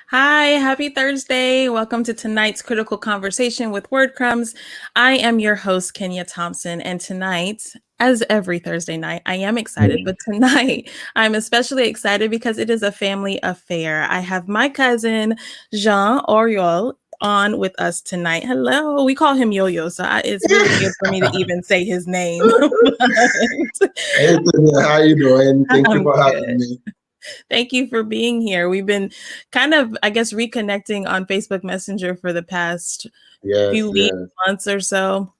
Hi, happy Thursday. Welcome to tonight's Critical Conversation with Word Crumbs. I am your host, Kenia Thompson, and tonight, as every Thursday night, I am excited, but tonight I'm especially excited because it is a family affair. I have my cousin, Jean Oriol, on with us tonight. Hello. We call him Yo-Yo, so it's really weird for me to even say his name. Hey, Kenia, how you doing? Thank you I'm for having good. me. Thank you for being here. We've been kind of, I guess, reconnecting on Facebook Messenger for the past Yes, few weeks, yes, months or so.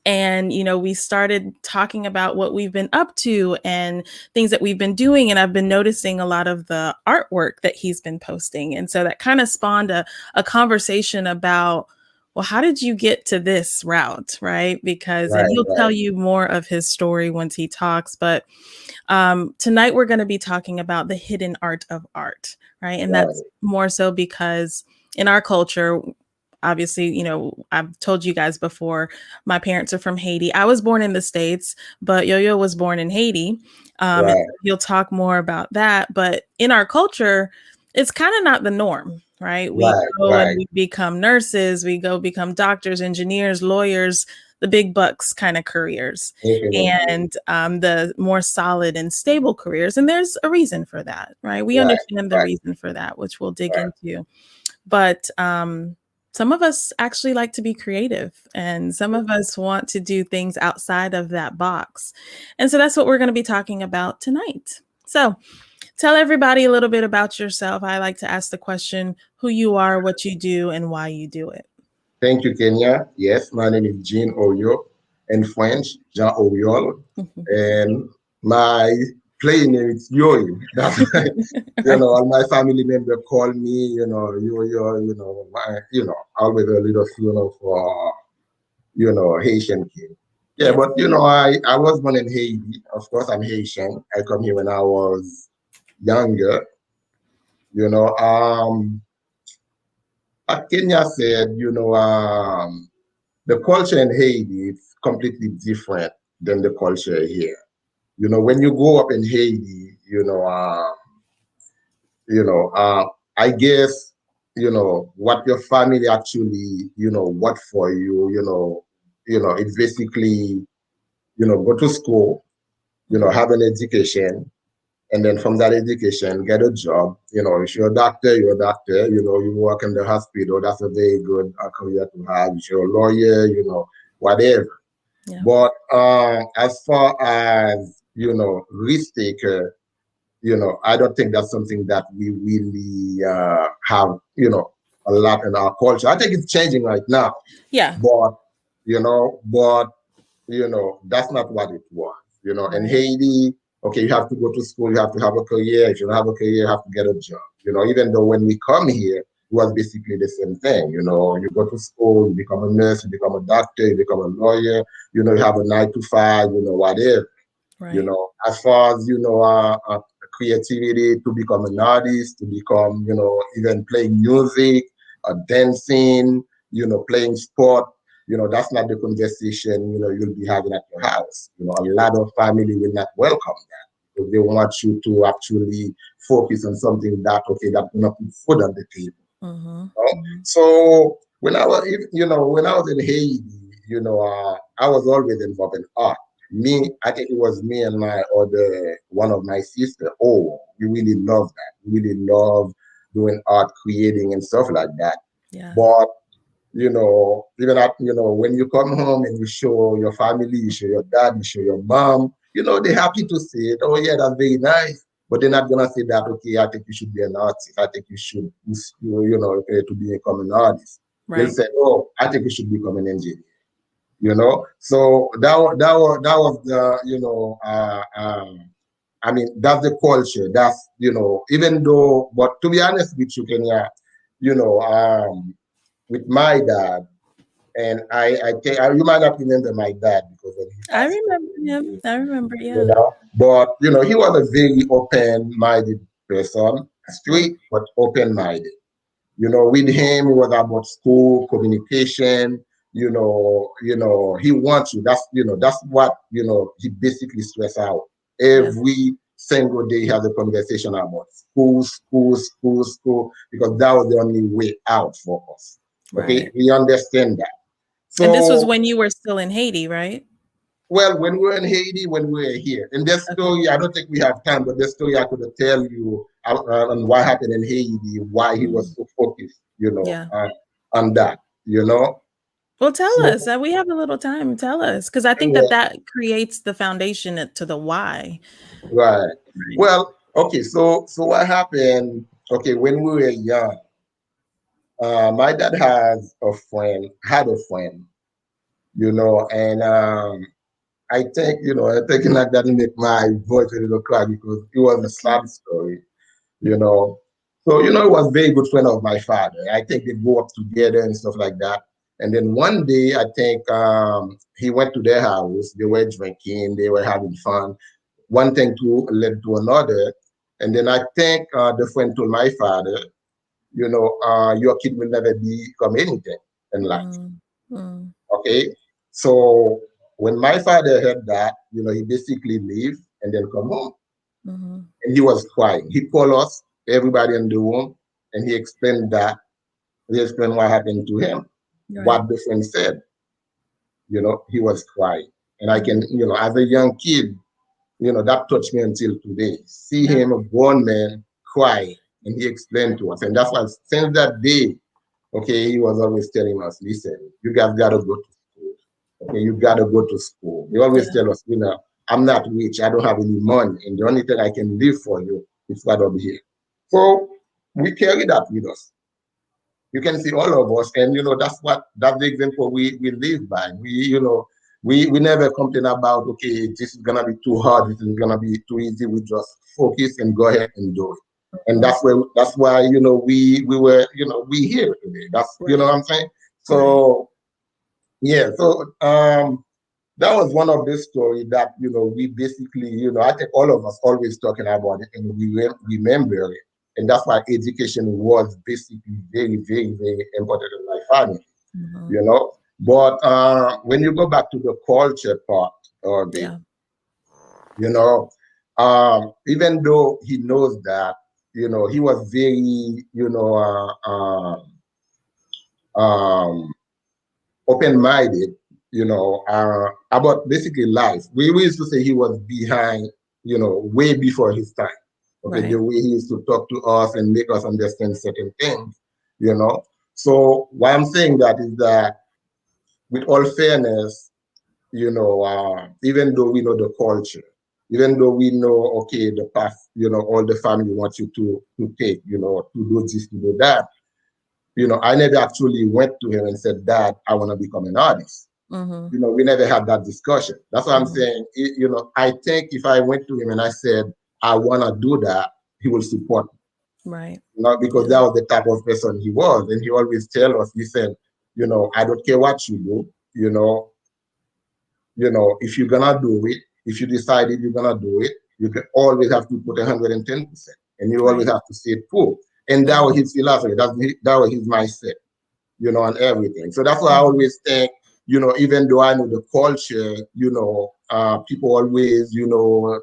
And, we started talking about what we've been up to and things that we've been doing. And I've been noticing a lot of the artwork that he's been posting. And so that kind of spawned a conversation about, well, how did you get to this route? Right. Because, and right, he'll tell right, you more of his story once he talks. But tonight we're going to be talking about the hidden art of art, right? And that's right. more so because in our culture, obviously, I've told you guys before, my parents are from Haiti. I was born in the States, but Yo-Yo was born in Haiti. And Right, so he'll talk more about that. But in our culture, it's kind of not the norm, right? We right, go and right. we become nurses, we go become doctors, engineers, lawyers, the big bucks kind of careers Definitely. and the more solid and stable careers. And there's a reason for that, right? We Right, understand the right, reason for that, which we'll dig right. into. But some of us actually like to be creative, and some of us want to do things outside of that box. And so that's what we're going to be talking about tonight. So tell everybody a little bit about yourself. I like to ask the question who you are, what you do, and why you do it. Thank you, Kenya. Yes, my name is Jean Oyo, in French, Jean Oriol, and my play name is Yo-Yo. That's why, Right. all my family members call me, Yo-Yo, always a little, for, Haitian kid. Yeah, Yes. but I was born in Haiti. Of course, I'm Haitian. I come here when I was younger. You know, like Kenya said, the culture in Haiti is completely different than the culture here. When you grow up in Haiti, I guess, what your family actually, what for you, it's basically, go to school, Mhm. have an education, and then from that education, get a job. If you're a doctor, you're a doctor. You work in the hospital. That's a very good career to have. If you're a lawyer, whatever. Yeah. But as far as risk taker, I don't think that's something that we really have, a lot in our culture. I think it's changing right now, Yeah. but but that's not what it was. In Right. Haiti, okay, you have to go to school, you have to have a career. If you don't have a career, you have to get a job. Even though when we come here, it was basically the same thing. You go to school, you become a nurse, you become a doctor, you become a lawyer, you have a 9 to 5, whatever. Right. As far as, creativity to become an artist, to become, even playing music, dancing, playing sport, that's not the conversation, you'll be having at your house. A lot of family will not welcome that because they want you to actually focus on something that, okay, that's going to put food on the table. Mm-hmm. So when I was in Haiti, I was always involved in art. I think it was me and my other one of my sister. Oh, we really love that. We really love doing art, creating and stuff like that. Yeah. But even at when you come home and you show your family, you show your dad, you show your mom, they're happy to see it. Oh yeah, that's very nice. But they're not gonna say that, okay, I think you should be an artist. I think you should, okay, to become an artist. They'll Right. say, oh, I think you should become an engineer. So that was the I mean, that's the culture. That's even though, but to be honest with you, Kenya, with my dad, and I think you might not remember my dad because when he I passed remember him. away, I remember, yeah. but he was a very open-minded person, Yeah. straight but open-minded. With him, it was about school, communication. He wants you. That's what he basically stress out Yeah. every single day have a conversation about school, because that was the only way out for us. Okay, Right. we understand that. And this was So, when you were still in Haiti, right? well, when we were in Haiti, when we were here, and this Okay. story, I don't think we have time, but this story I could tell you on what happened in Haiti, why he was Mhm. so focused, Yeah. on that, you know. Well, tell So, us. We have a little time. Tell us, because I think that yeah, that creates the foundation to the why. right. Right. Well, okay, so what happened? Okay, when we were young, my dad had a friend, and I think, I think like that make my voice a little cry because it was a Okay. sad story, you know. So, he was a very good friend of my father. I think they grew up together and stuff like that. And then one day, I think he went to their house. They were drinking, they were having fun. One thing to led to another. And then I think the friend told my father, your kid will never become anything in life. Mm, mm, Okay. So when my father heard that, he basically leave and then come home. mhm. And he was crying. He called us, everybody in the room, and he explained that. He explained what happened to him, Right. what the friend said. He was crying. And I can, Mhm. as a young kid, that touched me until today. See Yeah. him, a grown man, cry. And he explained to us. And that's why since that day, okay, he was always telling us, listen, you guys got to go to school. Okay, you got to go to school. He always Yeah. tell us, I'm not rich. I don't have any money. And the only thing I can live for you is got to be here. So we carry that with us. You can see all of us. And, that's the example we live by. We never complain about, okay, this is going to be too hard. This is going to be too easy. We just focus and go ahead and do it. And Mhm. that's why, we were, we here today. That's, Right. what I'm saying? Right. So, yeah. So, that was one of the story that, we basically, I think all of us always talking about it and we remember it. And that's why education was basically very, very, very important in my family, Mhm. you know. But when you go back to the culture part of it, Yeah. you know, even though he knows that, he was very, open-minded, about basically life. We used to say he was behind, way before his time. Okay, the Right. way he used to talk to us and make us understand certain things, you know. So why I'm saying that is that, with all fairness, even though we know the culture, even though we know, okay, the path, all the family wants you to take, to do this, to do that, I never actually went to him and said, Dad, I want to become an artist. Mhm. We never had that discussion. That's what I'm Mhm. saying. I think if I went to him and I said, I want to do that, he will support me. Right. Because Yeah. that was the type of person he was. And he always tell us, listen, I don't care what you do, if you're gonna do it, if you decided you're gonna do it, you can always have to put 110%. And you always Right. have to say it full. And that was Mhm. his philosophy. That was his mindset, and everything. So that's why I Mhm. always think, even though I know the culture, people always,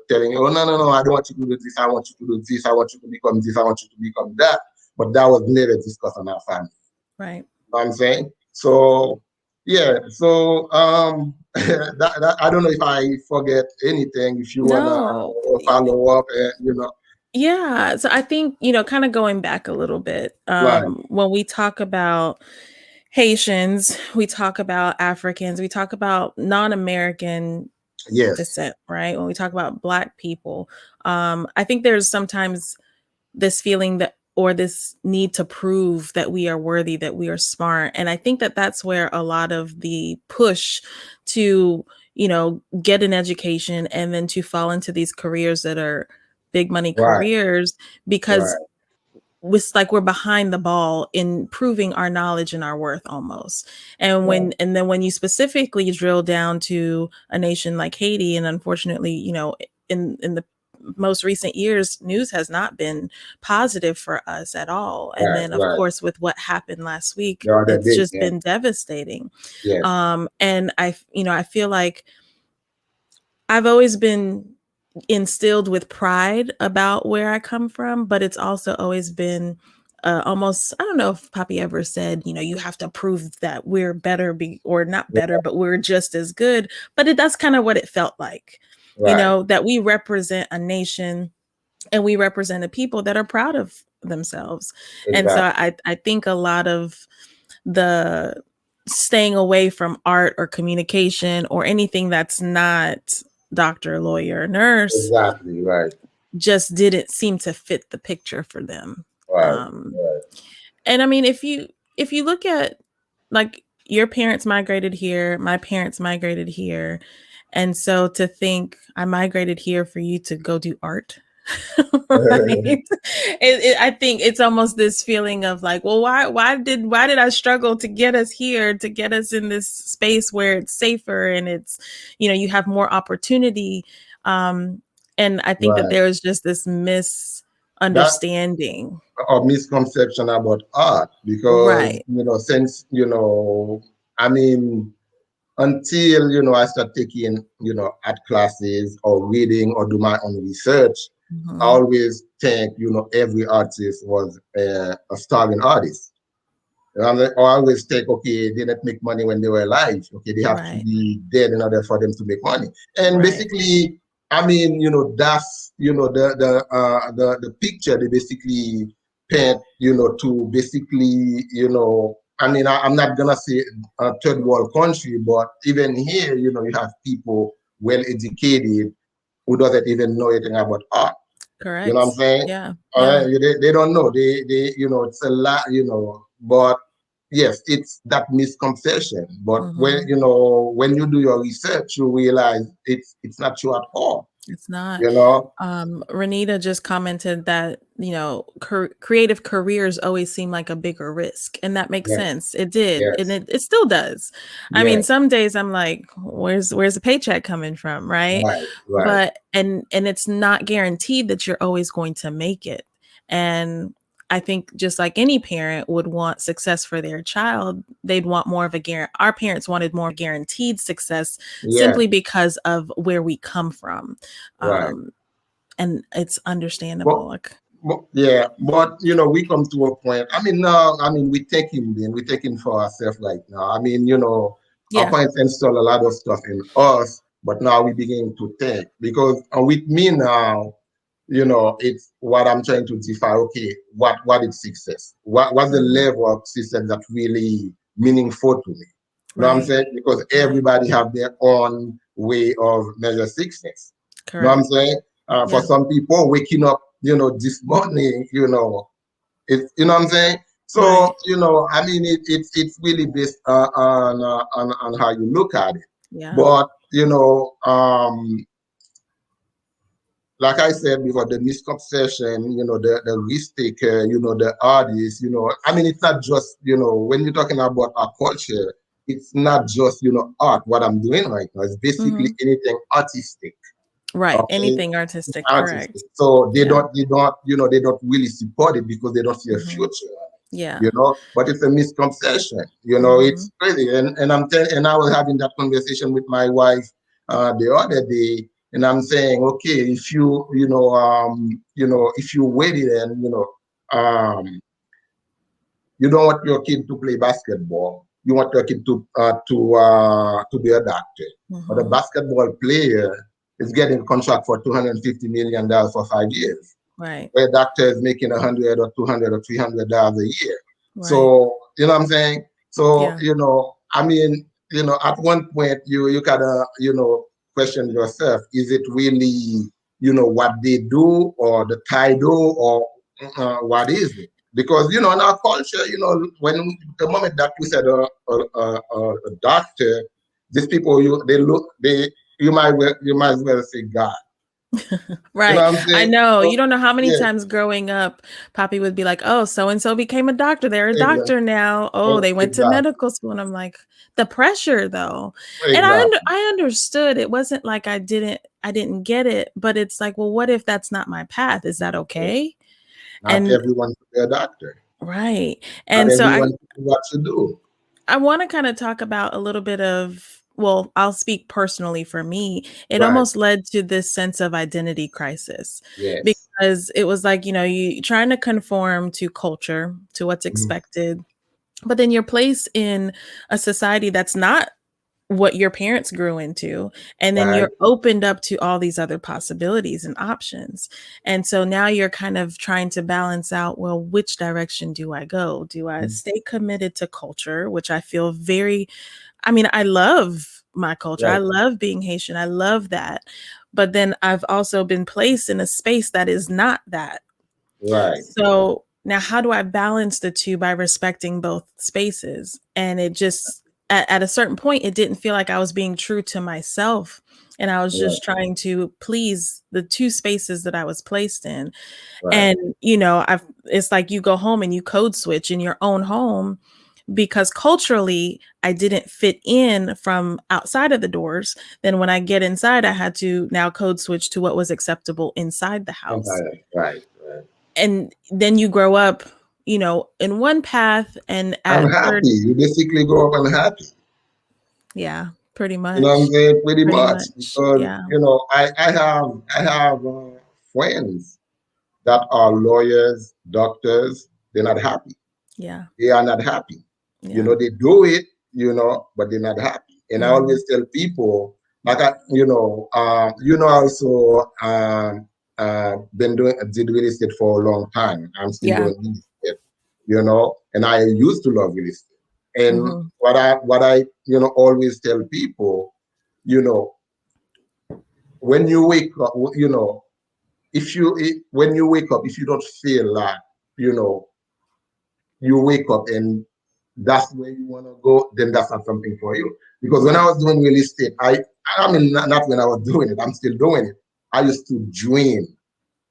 telling you, oh, no, no, no, I don't want you to do this. I want you to do this. I want you to become this. I want you to become that. But that was never discussed in our family. Right. You know what I'm saying? So, yeah. So, I don't know if I forget anything. If you want to No. follow up, Yeah. So I think, kind of going back a little bit, right. when we talk about Haitians, we talk about Africans, we talk about non-American Yes. descent, right? When we talk about Black people, I think there's sometimes this feeling that, or this need to prove that we are worthy, that we are smart. And I think that that's where a lot of the push to, get an education and then to fall into these careers that are big money Right. careers, because Right. it's like we're behind the ball in proving our knowledge and our worth almost. Right. And then when you specifically drill down to a nation like Haiti, and unfortunately, in the most recent years, news has not been positive for us at all. And Right. then of Right. course with what happened last week, The other it's day. just Yeah. been devastating. Yes. And I feel like I've always been instilled with pride about where I come from, but it's also always been almost, I don't know if Poppy ever said, you have to prove that we're better or not Yeah, better, but we're just as good. But that's kind of what it felt like, right. that we represent a nation and we represent a people that are proud of themselves. And so Exactly. I think a lot of the staying away from art or communication or anything that's not doctor, lawyer, nurse Exactly. Right. just didn't seem to fit the picture for them. Right. Um, Right. and I mean, if you look at, like, your parents migrated here, my parents migrated here, and so to think I migrated here for you to go do art, right? I think it's almost this feeling of like, well, why did I struggle to get us here, to get us in this space where it's safer and it's, you have more opportunity. Um, and I think that Right. there was just this That misunderstanding. or misconception about art because Right. since I mean until I start taking art classes or reading or do my own research, I Hmm. always think every artist was a starving artist. I always think, okay, they didn't make money when they were alive. Okay, they have to Right. be dead in order for them to make money. And Right. basically, I mean, that's the picture they basically paint, to basically, I mean, I'm not gonna say a third world country, but even here, you have people well educated who doesn't even know anything about art. You know what I'm Correct. saying? Yeah. Yeah. They don't know. They it's a lot, but yes, it's that misconception. But when Hmm. when you do your research, you realize it's not true at all. It's not. You know? Renita just commented that, creative careers always seem like a bigger risk. And that makes Yes, sense. It did. And yes, it still does. I mean, yes. some days I'm like, where's the paycheck coming from? Right. Right, right. But, and it's not guaranteed that you're always going to make it. And I think just like any parent would want success for their child, they'd want more of a guarantee. Our parents wanted more guaranteed success Yes, simply because of where we come from. right. Um, and it's But understandable. Like, yeah, but we come to a point. I mean, now, I mean, we're taking for ourselves right now. I mean, our yeah. parents install a lot of stuff in us, but now we begin to think because with me now, it's what I'm trying to define. Okay, what is success? What's the Mhm. level of success that really meaningful to me? You know what I'm Right. saying? Because Right. everybody have their own way of measure success. You know what I'm Correct. saying? For Yeah. some people, waking up, this morning, you know what I'm saying? So, Right. I mean, it's really based on how you look at it. Yeah. But, like I said before, the misconception, the risk taker, the artist, I mean, it's not just, when you're talking about our culture, it's not just, art, what I'm doing right now. It's basically Hmm. anything artistic. Right. Okay, Anything artistic. artistic. Correct. So Yeah. they don't really support it because they don't see a Hmm. future. Yeah. But it's a misconception. Hmm. It's crazy. And I was having that conversation with my wife the other day, and I'm saying, okay, if if you waited and you don't want your kid to play basketball, you want your kid to be a doctor, but a Hmm. basketball player is getting a contract for $250 million for 5 years Right. where doctor is making 100 or 200 or $300 a year. Right. So, you know what I'm saying? So, Yeah. I mean, at one point you gotta, question yourself, is it really, what they do or the title or what is it? Because, in our culture, when the moment that we said a doctor, these people, you might as well say God. You know Right. what I'm I saying? know. You So, don't know how many yeah, times growing up, Poppy would be like, "Oh, so and so became a doctor. They're a exactly. doctor now. Oh, they went to Exactly. medical school." And I'm like, the pressure though. And Exactly. I understood. It wasn't like I didn't get it, but it's like, well, what if that's not my path? Is that Yeah. okay? Not And everyone to be a doctor. right. Not And so everyone to do what to do. I want to kind of talk about a little bit of well, I'll speak personally for me, it Right. almost led to this sense of identity crisis Yes. because it was like, you trying to conform to culture, to what's Mhm. expected, but then you're placed in a society that's not what your parents grew into, and then Right. you're opened up to all these other possibilities and options. And so now you're kind of trying to balance out, well, which direction do I go? Do I Mhm. stay committed to culture, which I feel very, I mean, I love my culture. I Right. love being Haitian. I love that. But then I've also been placed in a space that is not that. Right. So now how do I balance the two by respecting both spaces? And it just, at a certain point, it didn't feel like I was being true to myself. And I was Right. just trying to please the two spaces that I was placed in. Right. And, it's like you go home and you code switch in your own home because culturally I didn't fit in from outside of the doors. Then when I get inside, I had to now code switch to what was acceptable inside the house. Entirely. Right. Right. And then you grow up, in one path, and I'm at happy. 30, You basically grow up unhappy. yeah, pretty You know what I'm much. saying? Pretty Pretty much. much. Because, Yeah. I have friends that are lawyers, doctors. They're not happy. Yeah. They are not happy. Yeah. They do it, but they're not happy. And I Mhm. always tell people, like, also been did real estate for a long time. I'm still Yeah. doing real estate, and I used to love real estate. And Mhm. what I always tell people, you know, when you wake up, when you wake up, if you don't feel like, you know, you wake up and that's where you want to go, then that's not something for you. Because when I was doing real estate, I mean, not when I was doing it, I'm still doing it. I used to dream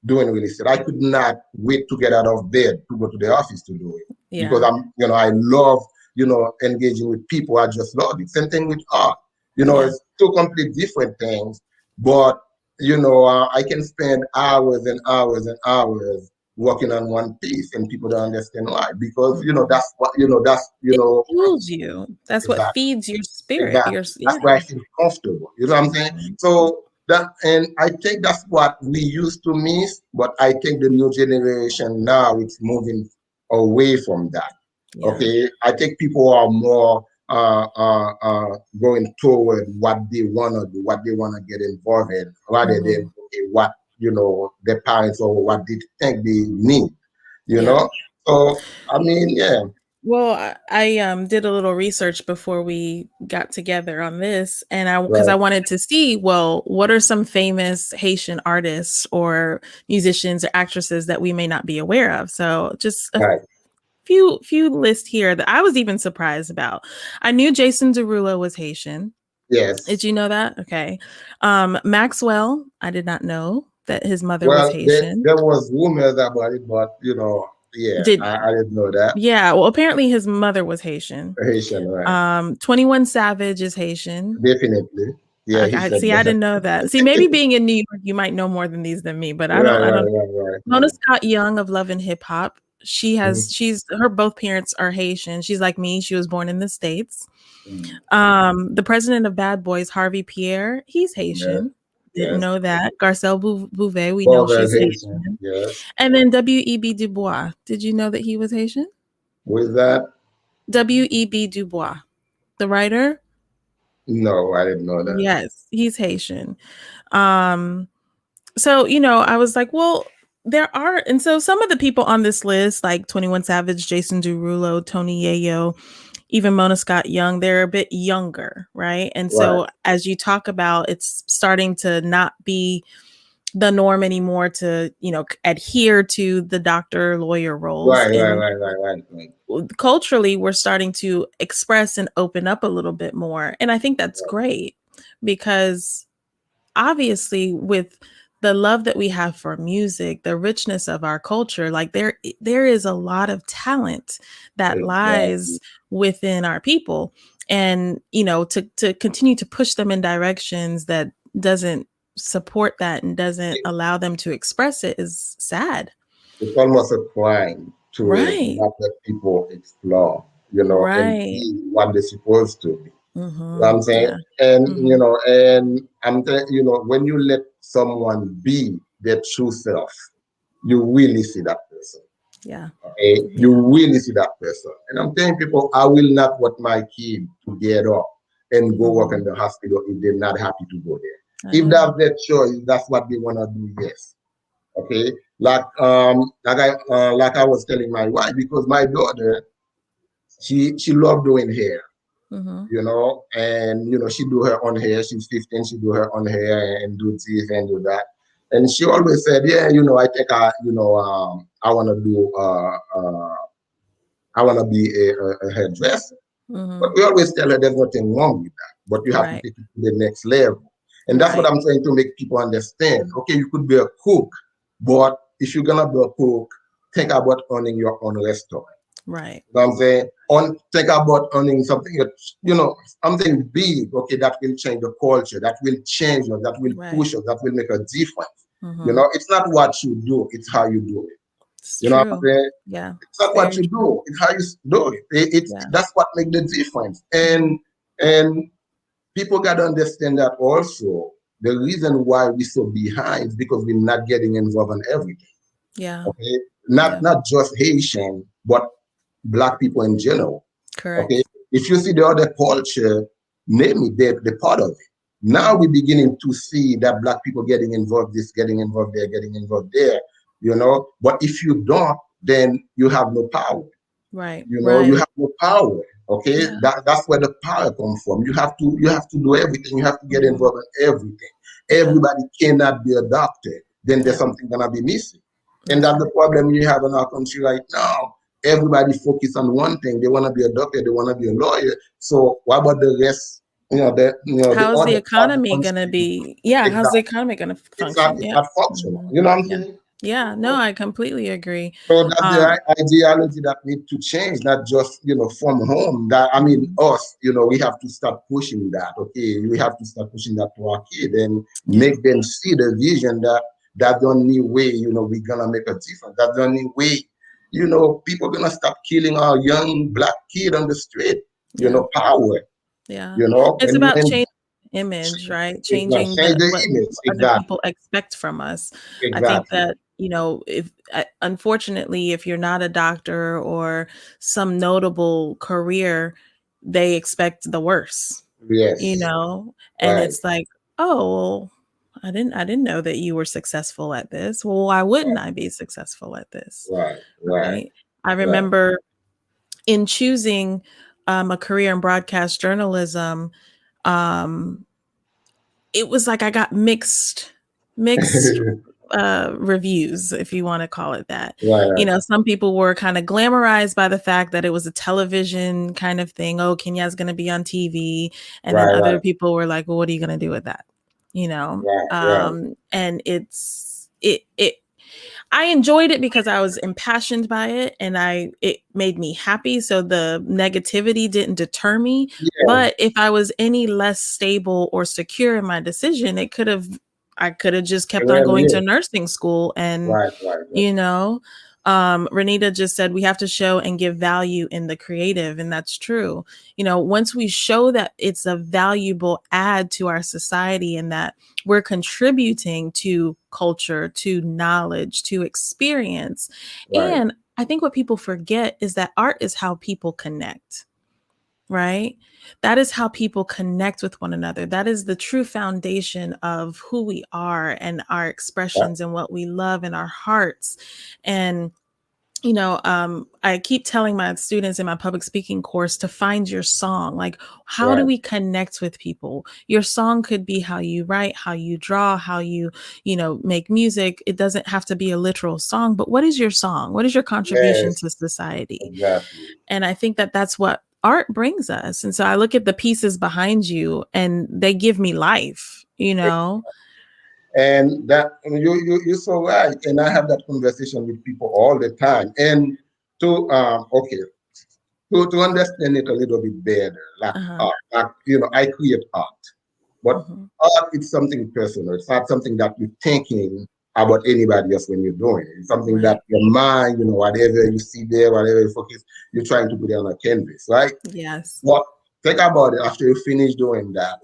doing real estate. I could not wait to get out of bed to go to the office to do it because Yeah. I love, engaging with people. I just love it. Same thing with art. Yeah. It's two complete different things, but I can spend hours and hours and hours working on one piece, and people don't understand why. Because Mhm. that's It fuels you. That's what exactly. feeds your spirit. Exactly. Yeah. That's why I feel comfortable. You know what I'm saying? Mhm. So and I think that's what we used to miss, but I think the new generation now it's moving away from that. Yeah. Okay. I think people are more going toward what they wanna do, what they wanna get involved in, rather than Mhm. okay, what their parents or what they think they need, you Yeah. know? So I mean, yeah. Well, I did a little research before we got together on this, and because I Right, wanted to see, well, what are some famous Haitian artists or musicians or actresses that we may not be aware of? So just a right. few lists here that I was even surprised about. I knew Jason Derulo was Haitian. Did Yes. you know that? Okay. Maxwell, I did not know that his mother was Well, Haitian. there was rumors about it, but yeah, Did I didn't know that. Yeah, well, apparently his mother was Haitian. Haitian, right? 21 Savage is Haitian. Definitely. Yeah, he I said see, I that. didn't know that. See, maybe being in New York, you might know more than these than me, but Right, I right, don't. right, right, Mona right. Scott Young of Love and Hip Hop. Mhm. She's her both parents are Haitian. She's like me. She was born in the States. Mm. The president of Bad Boys, Harvey Pierre, he's Yes, Haitian. Didn't yes. know that. Garcelle Bouvet, we know Both she's Haitian. Haitian. Yes. And then W.E.B. Du Bois. Did you know that he was Haitian? With that, W.E.B. Du Bois, the writer. no, I didn't know that. Yes, he's Haitian. Um, so, I was like, well, there are, and so some of the people on this list, like 21 Savage, Jason Derulo, Tony Yayo, even Mona Scott Young, they're a bit younger, right? And Right, so as you talk about, it's starting to not be the norm anymore to, adhere to the doctor lawyer roles. right, right, And right, right, right, right. culturally, we're starting to express and open up a little bit more. And I think that's great because obviously with the love that we have for music, the richness of our culture, like there is a lot of talent that Exactly. lies within our people. And to continue to push them in directions that doesn't support that and doesn't allow them to express it is sad. It's almost a crime to Right. not let people explore, and Right. be what they're supposed to be. You know what I'm saying? Yeah. And Hmm. when you let someone be their true self, you really see that person. Yeah. Okay, you Yeah. really see that person. And I'm telling people, I will not want my kid to get up and go work in Hmm. the hospital if they're not happy to go there. I If know. that's their choice, that's what they wanna do. Yes. Okay. Like I was telling my wife, because my daughter, she loved doing hair, Hmm. and she do her own hair. She's 15, she do her own hair and do this and do that. And she always said, yeah, I think I wanna be a hairdresser. But Hmm. we always tell her there's nothing wrong with that, but you have to Right. take it to the next level. And that's what Right. I'm trying to make people understand. Okay, you could be a cook, but if you're gonna be a cook, think about owning your own restaurant. Right. You know what I'm saying? Think about owning something, something big, okay, that will change the culture, that will change us, that will Right. push us, that will make a difference. Hmm. It's not what you do, it's how you do it. It's You know what I'm true. saying? Yeah. It's It's not what very you true. do; it's how you do it. It's Yeah. that's what makes the difference. Hmm. And people got to understand that also. The reason why we're so behind is because we're not getting involved in everything. Yeah. Okay, not Yeah. not just Haitian, but Black people in general. Okay, Correct. if you see the other culture, name it, they're part of it. Now Hmm. we're beginning to see that Black people getting involved, this, getting involved there, getting involved there. But if you don't, then you have no power. Right. You Right. have no power. Okay, Yeah. that's where the power comes from. You have to do everything. You have to get Hmm. involved in everything. Yeah. Everybody cannot be a doctor. Then there's Yeah. something gonna be missing, and That's that's the right. problem you have in our country right now. Everybody focus on one thing. They want to be a doctor. They want to be a lawyer. So what about the rest? The How's the other part of the economy gonna country. be? Yeah, how's the Exactly. economy gonna It's not. function? It's Yeah. not functional. Hmm. You know what I'm Yeah. saying? Yeah. No, I completely agree. So that's the Um, ideology that need to change, not just from home. That I mean, mhm. us, we have to start pushing that. Okay, we have to start pushing that to our kid and Yeah. make them see the vision that that's the only way we're gonna make a difference. That's the only way people gonna stop killing our young Black kid on the street. Yeah. Power. Yeah. It's And about changing image, right? exactly. Changing Change the the what image. other Exactly. people expect from us. I think Exactly. that, if unfortunately, if you're not a doctor or some notable career, they expect the worst, you Yes. know? And Right. it's like, "Oh, well, I didn't know that you were successful at this. Well, why wouldn't Right. I be successful at this?" Right. Right. Right? I Right. remember in choosing a career in broadcast journalism, um, it was like I got mixed reviews, if you want to call it that. Right. Some people were kind of glamorized by the fact that it was a television kind of thing. Oh, Kenya's going to be on TV, and then Right. other Right. people were like, "Well, what are you going to do with that?" Right. Right. And it I enjoyed it because I was impassioned by it and it made me happy. So the negativity didn't deter me. Yeah. But if I was any less stable or secure in my decision, I could have just kept on going to Really. nursing school and, Right. Right. Right. you know, Renita just said we have to show and give value in the creative, and that's true. Once we show that it's a valuable add to our society and that we're contributing to culture, to knowledge, to experience. Right. And I think what people forget is that art is how people connect, right? That is how people connect with one another. That is the true foundation of who we are and our Right. expressions and what we love in our hearts. And I keep telling my students in my public speaking course to find your song. Like, how do Right. we connect with people? Your song could be how you write, how you draw, how make music. It doesn't have to be a literal song, but what is your song? What is your contribution Yes. to society? Exactly. And I think that that's what art brings us. And so I look at the pieces behind you and they give me life. And that you're so right. And I have that conversation with people all the time. And to okay, to understand it a little bit better, like Uh-huh. art, I create art, but Hmm. art is something personal. It's not something that you're thinking about anybody else when you're doing it. It's something that Right. your mind, whatever you see there, whatever you focus, you're trying to put it on a canvas, right? Yes. Think about it. After you finish doing that,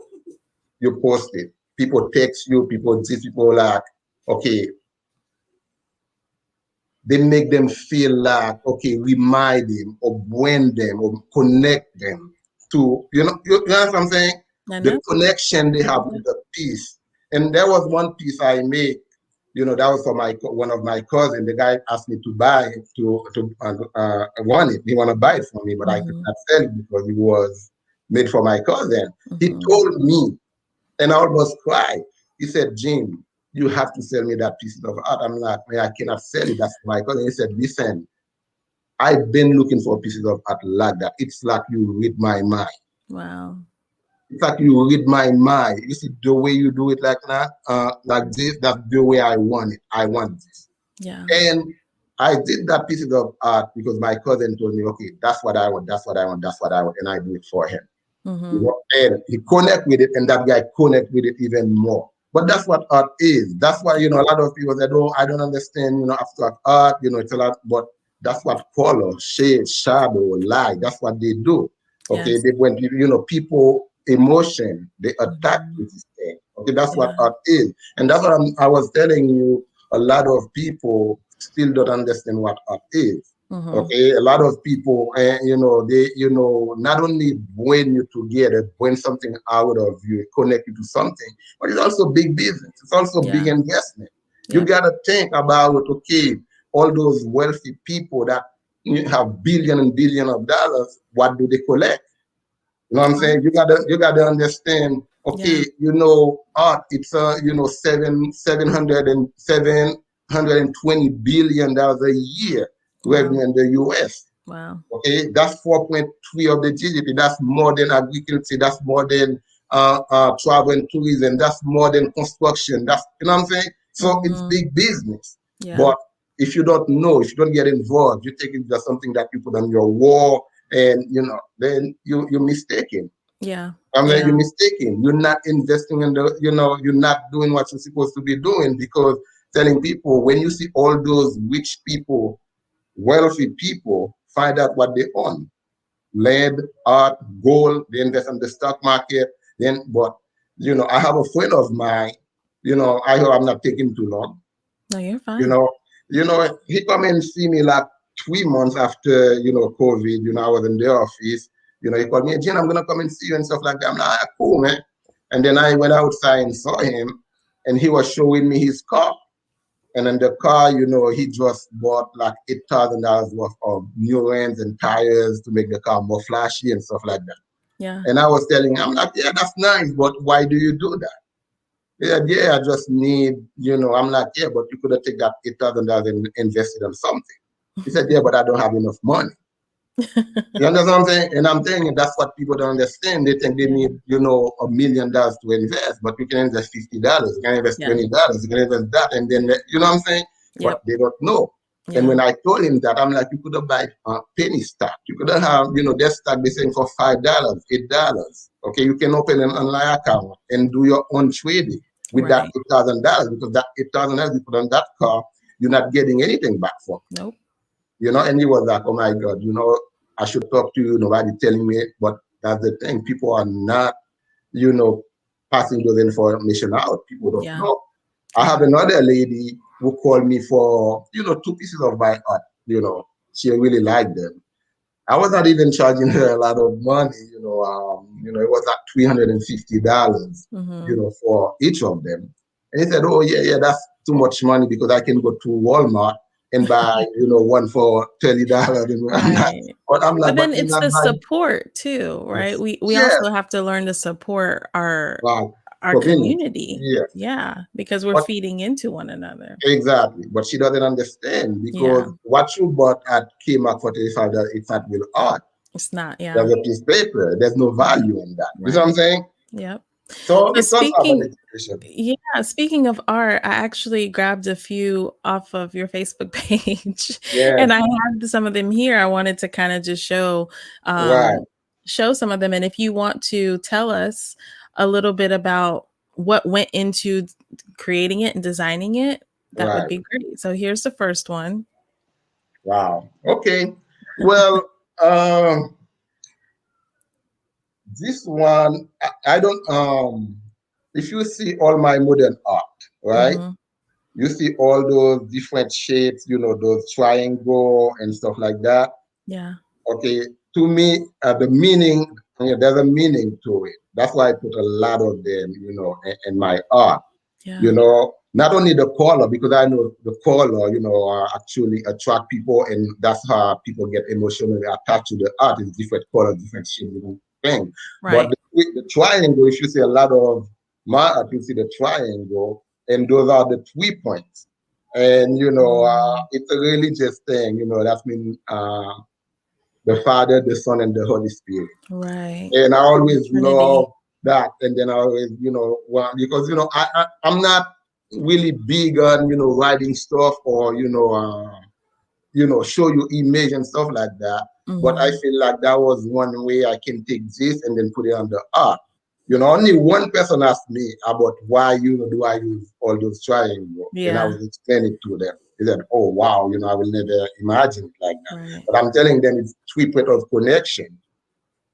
you post it. People text you, these people like, okay, they make them feel like, okay, remind them or blend them or connect them to, you know what I'm saying? I The know. connection they have with the piece. And there was one piece I made, that was for one of my cousins. The guy asked me to buy it, want it. He want to buy it for me, but I could Mm-hmm. not sell it because it was made for my cousin. He Mm-hmm. told me, and I almost cried. He said, Jim, you have to sell me that piece of art. I'm like, man, I cannot sell it. That's my cousin. He said, listen, I've been looking for pieces of art like that. It's like you read my mind. Wow. It's like you read my mind. You see the way you do it like that, like this, that's the way I want it. I want this. Yeah. And I did that piece of art because my cousin told me, okay, that's what I want, that's what I want, that's what I want, and I do it for him. Mm-hmm. And he connect with it, and that guy connect with it even more. But that's what art is. That's why, a lot of people said, oh, I don't understand, abstract art, it's a lot, but that's what color, shade, shadow, light, that's what they do. Okay, Yes. they when people emotion, they attack Mm-hmm. with this thing. Okay, that's what Yeah. art is. And that's what I was telling you, a lot of people still don't understand what art is. Mm-hmm. Okay, a lot of people, they, not only bring you together, bring something out of you, connect you to something, but it's also big business. It's also big Yeah. investment. You Yep. gotta think about, okay, all those wealthy people that have billion and billion of dollars, what do they collect? You know what I'm saying? Art. You gotta understand. Yeah. Okay, art. It's $720 a year Wow. revenue in the U.S. Wow. Okay, that's 4.3 of the GDP. That's more than agriculture. That's more than travel and tourism. That's more than construction. That's, what I'm saying. So it's Mm-hmm. big business. Yeah. But if you don't know, if you don't get involved, you take it as something that you put on your wall, and then you're mistaken. Yeah. I mean, Yeah. you're mistaken. You're not investing in you're not doing what you're supposed to be doing, because telling people, when you see all those rich people, wealthy people, find out what they own: land, art, gold. They invest in the stock market. But I have a friend of mine. I hope I'm not taking too long. No, you're You fine. know, he come and see me like 3 months after COVID. I was in the office. He called me, Jen, I'm gonna come and see you and stuff like that. I'm like, "Ah, cool, man." And then I went outside and saw him, and he was showing me his car. And in the car, he just bought like $8,000 worth of new rims and tires to make the car more flashy and stuff like that. Yeah. And I was telling him, I'm like, yeah, that's nice, but why do you do that? Yeah, I just need, I'm like, yeah, but you could have taken that $8,000 and invested in something. He said, yeah, but I don't have enough money. You understand what I'm saying? And I'm telling you, that's what people don't understand. They think they Yeah. need, $1 million to invest, but you can invest $50, you can invest Yeah. $20, you can invest that, and then, you know what I'm saying? But Yep. they don't know. And Yeah. when I told him that, I'm like, you could have buy a penny stock. You could have, their stock they saying for $5, $8. Okay, you can open an online account and do your own trading with that Right. $8,000, because that $8,000 you put on that car, you're not getting anything back from. Nope. And he was like, oh my God, I should talk to you. Nobody telling me it. But that's the thing. People are not, you know, passing those information out. People don't Yeah. know. I Yeah. have another lady who called me for, two pieces of my art. She really liked them. I was not even charging her a lot of money. It was like $350, Mm-hmm. for each of them. And he said, "Oh yeah, yeah, that's too much money because I can go to Walmart and buy, one for $30." And I'm not, Right. but I'm But like, but then you're it's not the buying. support too, right? We Yes, also have to learn to support right. our Community. community. Yes, Yeah, because we're but feeding into one another. exactly. But she doesn't understand, Yeah. because what you bought at Kmart for $35, it's not real art. It's not, yeah. There's a piece of paper. There's no Yeah. value in that. You see what I'm Right. saying? Yep. So So it's also about speaking education. Yeah, speaking of art, I actually grabbed a few off of your Facebook page and Yes, I have some of them here. I wanted to kind of just right, show some of them. And if you want to tell us a little bit about what went into creating it and designing it, that would right. be great. So here's the first one. Wow. Okay. Well, um, This one, I don't, if you see all my modern art, right? Mm-hmm. You see all those different shapes, those triangle and stuff like that. Yeah. Okay, to me, the meaning, there's a meaning to it. That's why I put a lot of them, in my art. Yeah. Not only the color, because I know the color, actually attract people, and that's how people get emotionally attached to the art. Is different colors, different shapes, different thing. But Right. the triangle, if you see a lot of my art, you see the triangle, and those are the 3 points. And Mm, it's a religious thing. That's mean the Father, the Son, and the Holy Spirit. right. And I The always love Trinity. that. And then I always, because I'm not really big on writing stuff or show you image and stuff like that. But I Mm-hmm. feel like that was one way I can take this and then put it on the art. Only one person asked me about why do I use all those triangles, and I Yeah. was explaining it to them. They said, "Oh wow, I will never imagine it like that." Right. But I'm telling them it's 3 points of connection,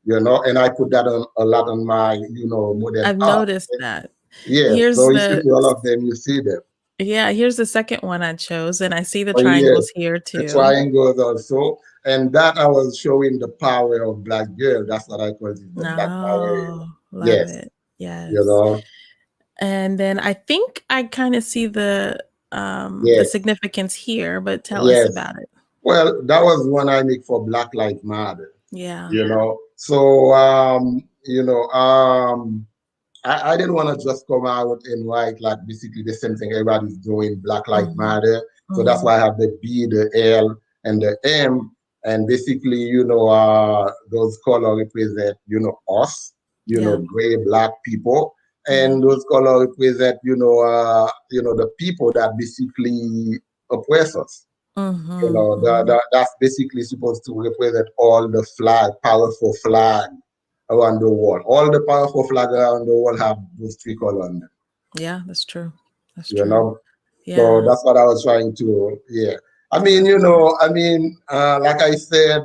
and I put that on a lot on my, modern I've art. noticed that. Yes, Here's so if you the see all of them, you see them. Yeah, here's the second one I chose, and I see the Oh yes, triangles here the too. triangles also, and that I was showing the power of black girl. That's what I call it, the black power. No, love Yes, it. you Yes. know, And then I think I kind of see the yes, significance here, but tell us yes. about it. Well, that was one I make for Black Lives Matter. Yeah. So I didn't want to just come out and write like basically the same thing everybody's doing, Black Lives Mhm. Matter. So that's Mhm. why I have the B, the L, and the M. And basically, those colors represent, us, Yeah. gray, black people. Yeah. And those colors represent, the people that basically oppress us. Mhm. Mhm. That's basically supposed to represent all the powerful flag around the world. All the powerful flag around the world have those 3 colors on them, Yeah, that's true. That's you true. know. So Yeah, that's what I was trying to, yeah. I love that. Like I said,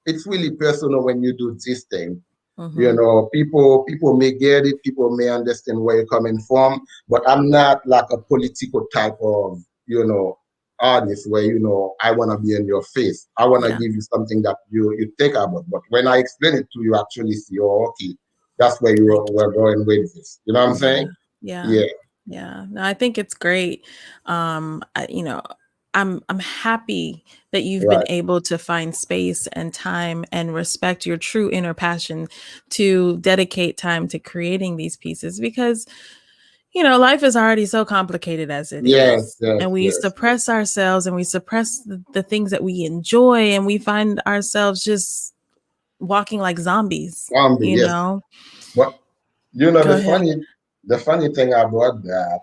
it's really personal when you do this thing. Mhm. People may get it, people may understand where you're coming from, but I'm not like a political type of, artist where, I want to be in your face. I want to Yeah, give you something that you think about. But when I explain it to you, actually see, oh, okay, that's where you I were going with this. You know what I'm Yeah, saying? yeah, Yeah, yeah. No, I think it's great. I'm happy that you've been right. able to find space and time and respect your true inner passion to dedicate time to creating these pieces because life is already so complicated as it Yes, is. yes, And we yes, yes. suppress ourselves and we suppress the things that we enjoy and we find ourselves just walking like zombies, Zombie, you yes. know? But Go ahead. the funny thing about that,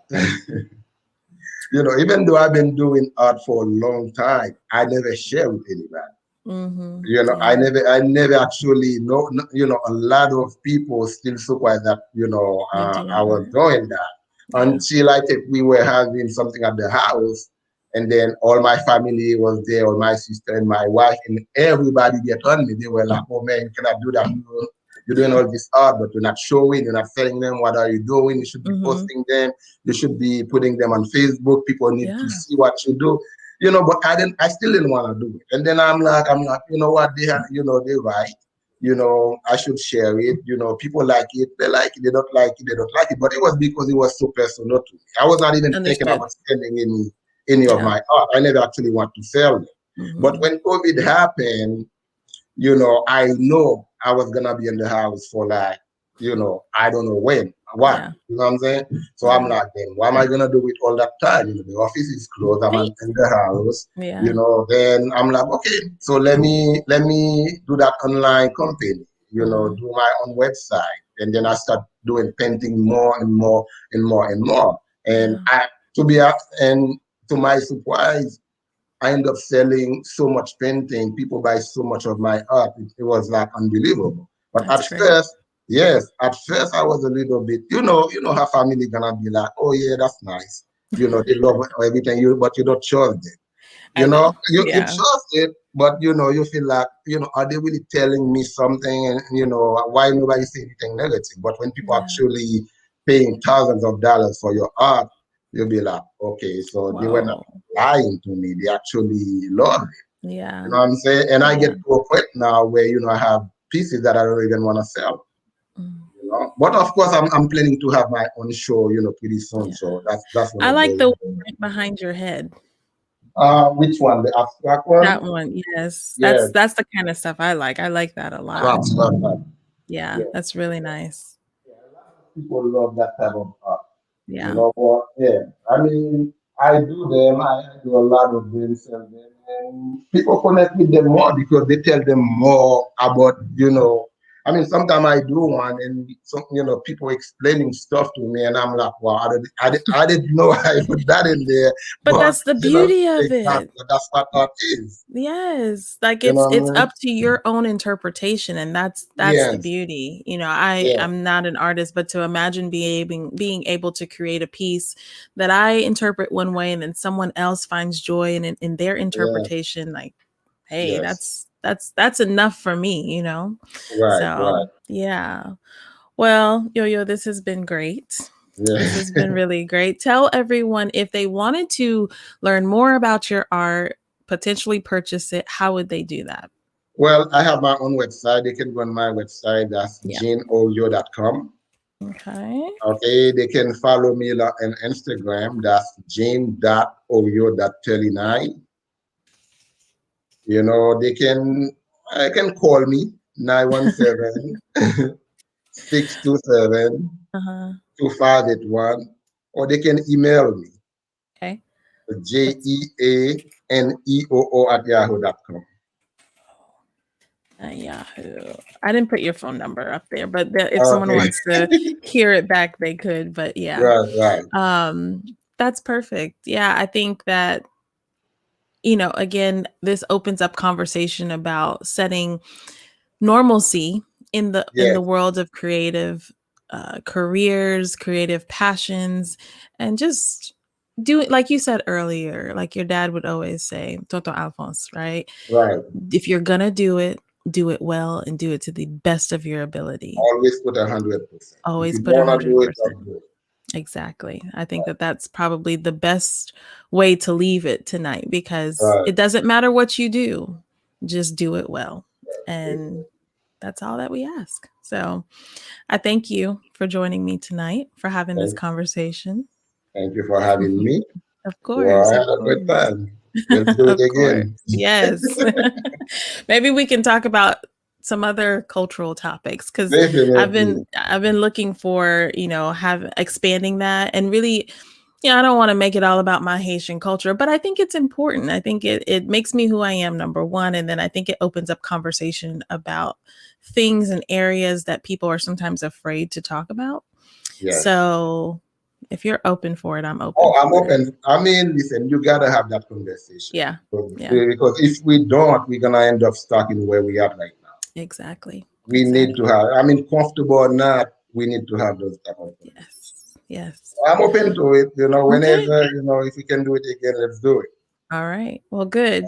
even though I've been doing art for a long time, I never share with anybody. Yeah, I never actually know, a lot of people still surprised that, you're I doing was art. doing that Yeah. until I think we were having something at the house, and then all my family was there, all my sister and my wife, and everybody get on me. They were like, "Oh man, you cannot do that. You're doing all this art, but you're not showing, you're not telling them what are you doing. You should be Mhm. posting them. You should be putting them on Facebook. People need to Yeah. see what you do." But I still didn't want to do it. And then I'm like, you know what, they're right. I should share it. People like it, they like it, they don't like it, they don't like it. But it was because it was so personal to me. I was not even thinking Understood. about selling any of Yeah. my art. I never actually want to sell them. But Mhm. when COVID happened, I know I was gonna be in the house for like, I don't know why. Yeah. You know what I'm saying? So I'm Yeah. like, then what am I gonna do with all that time? The office is closed. I'm Right. in the house. Yeah. Then I'm like, okay, so let me do that online company. Mhm. Do my own website, and then I start doing painting more and more and more and more. And Yeah. and to my surprise, I end up selling so much painting. People buy so much of my art. It was like unbelievable. But That's great. yes, at first I was a little bit, how family gonna be like, oh yeah, that's nice. They love everything but you don't trust them. You I know, know. you Yeah. trust it, but you feel like, are they really telling me something? And why nobody say anything negative? But when people Yeah. actually paying thousands of dollars for your art, you'll be like, okay, so they were not Whoa. lying to me. They actually love it. You Yeah. know what I'm saying? And I get Yeah. to a point now where, I have pieces that I don't even want to sell. Mm. But of course, I'm planning to have my own show, pretty soon. Yeah. So that's one I of like the one those. right behind your head. Which one? The abstract That one? one. Yes. Yeah, That's the kind of stuff I like. I like that a lot. abstract. Yeah. Yeah, That's really nice. yeah. A lot of people love that type of art. You Yeah. know what? Yeah, I mean, I do them. I do a lot of them, sell them, and people connect with them more because they tell them more about, I mean, sometimes I do one, and some, people explaining stuff to me, and I'm like, wow, I didn't know I put that in there, But but that's the beauty of it. exactly, that's what art is. Yes, like You know it's what I up mean? to your own interpretation, and that's the Yes, beauty. yeah, I'm not an artist, but to imagine being able to create a piece that I interpret one way, and then someone else finds joy in their yeah, interpretation, like, hey, yes, that's enough for me. right, So right, yeah. Well, Yo-Yo, this has been great. yeah. This has been really great. Tell everyone if they wanted to learn more about your art, potentially purchase it, how would they do that? Well, I have my own website. They can go on my website. That's Yeah. janeoreo.com. Okay. Okay, they can follow me on Instagram. That's jane.oreo.39. They can call me 917 627 Uh-huh. 2581, or they can email me Okay. What's jeaneoo@yahoo.com. Yahoo? I didn't put your phone number up there, but if someone Okay, wants to hear it back, they could. But yeah, right, right. um, that's perfect. Yeah, I think that again, this opens up conversation about setting normalcy in the Yes, world of creative careers, creative passions, and just do it like you said earlier, like your dad would always say, Toto Alphonse, right? right. If you're gonna do it well and do it to the best of your ability. Always put 100%. If Always you put don't want to do it, 100%. don't do it. Exactly. I think that that's probably the best way to leave it tonight because Right. it doesn't matter what you do, just do it well. And that's all that we ask. So I thank you for joining me tonight, for having this Thank, conversation. thank you for having me. Of Well, course, I of had a good course. time. Let's do it Of course. again. Yes. Maybe we can talk about some other cultural topics because Definitely. I've been looking for, have expanding that and really, I don't want to make it all about my Haitian culture, but I think it's important. I think it makes me who I am, number one. And then I think it opens up conversation about things and areas that people are sometimes afraid to talk about. Yes. So if you're open for it, I'm open Oh, I'm for it. open. I mean, listen, you gotta have that conversation Yeah. because Yeah. because if we don't, we're gonna end up stuck in where we are right now. Exactly. We need to Exactly. have. I mean, comfortable or not, we need to have those type of conversations. Yes. Yes. I'm open to it. Okay. Whenever if we can do it again, let's do it. All right. Well, good.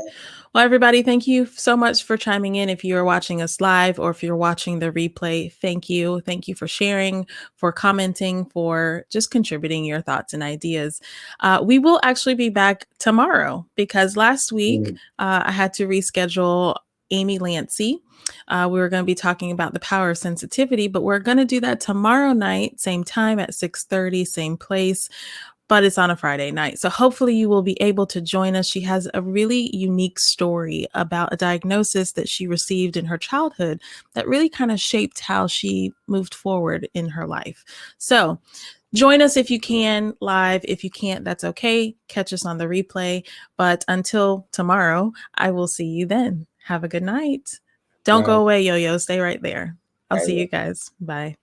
Well, everybody, thank you so much for chiming in. If you're watching us live or if you're watching the replay, thank you. Thank you for sharing, for commenting, for just contributing your thoughts and ideas. We will actually be back tomorrow because last week Mm, I had to reschedule Amy Lancy. We were going to be talking about the power of sensitivity, but we're going to do that tomorrow night, same time at 6:30, same place, but it's on a Friday night. So hopefully you will be able to join us. She has a really unique story about a diagnosis that she received in her childhood that really kind of shaped how she moved forward in her life. So join us if you can live. If you can't, that's okay. Catch us on the replay. But until tomorrow, I will see you then. Have a good night. Don't go right. away, Yo-Yo. Stay right there. I'll I see you will. guys. Bye.